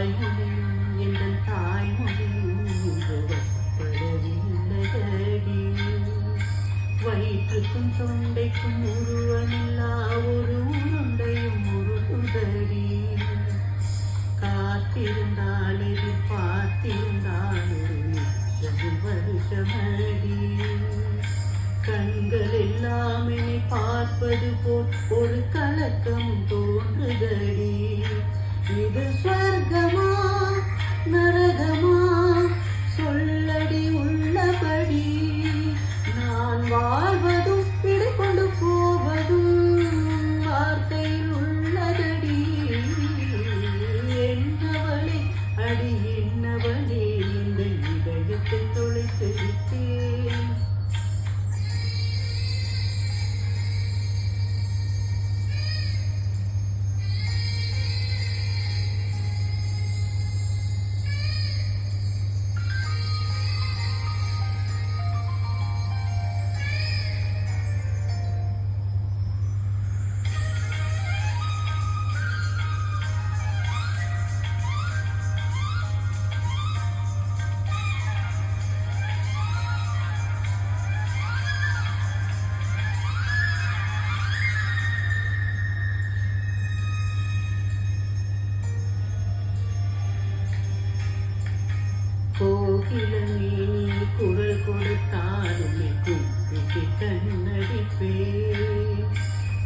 வாய்மொழியும் எங்கள் தாய்மொழியும் படவில்லையடி. வயிற்றுக்கும் தொண்டைக்கும் உருவமில்லா ஒரு உருண்டையும் ஒரு உதடி. காத்திருந்தால் எதிர்பார்த்திருந்தால் ஒரு லட்சம் வருஷமடி. கண்கள் எல்லாம் என்னை பார்ப்பது போல் ஒரு கலக்கம் தோன்றுதடி. இது ஸ்வர்கமா நரகமா சொல்லடி உள்ளபடி. நான் வாழ்வதும் விடை கொண்டு போவதும் வார்த்தையில் உள்ளதடி. என்னவளே அடி என்னவளே இந்த இதயத்தை தொலைத்து விட்டேன். கோகிலமே நீ குரல் கொடுத்தாலுமே கும்பிட்டு கண்ணடிப்பேன்.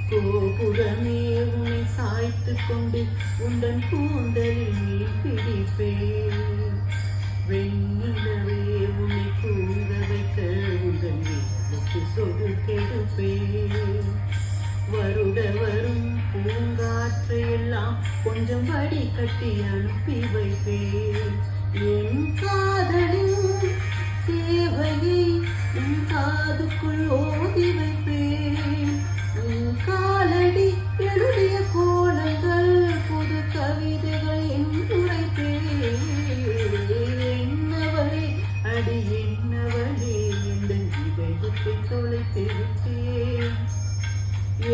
கோபுரமே உன்னை சாய்த்து கொண்டு உந்தன் கூந்தலில் நீ பிடிப்பேன். வெண்ணிலவே உன்னை கூற வைக்க உந்தன் வீட்டுக்கு சொடுக்கெடுப்பேன். வருட வரும் பூங்காற்றையெல்லாம் கொஞ்சம் வடி கட்டி அனுப்பி வைப்பேன். என் காதலின் தேவையை உன் காதுக்குள் ஓதி வைப்பேன். உன் காலடி எழுதிய கோலங்கள் புது கவிதைகள் என்றுரைப்பேன். என்னவளே அடி என்னவளே இந்த இதயத்தை தொலைத்து விட்டேன்.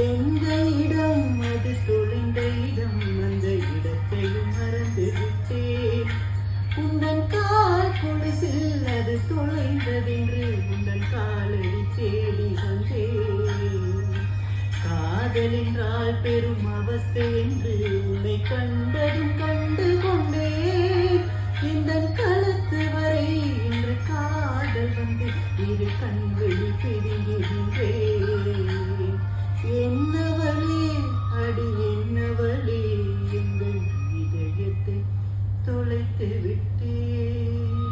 எந்த இடம் அது தொலைந்த இடம் அந்த இடத்தையும் மறந்து விட்டேன். உந்தன் கால் கொலுசில் அது தொலைந்ததென்று உந்தன் காலடி தேடி வந்தேன். காதல் என்றால் பெரும் அவஸ்தை என்று உன்னை கண்டதும் கண்டு கொண்டேன். இந்த கழுத்து வரை இன்று காதல் வந்து இரு கண்வெளி பிரிகின்றேன். என்னவளே அடி என்னவளே எங்கள் இதயத்தை தொலைத்து விட்டேன்.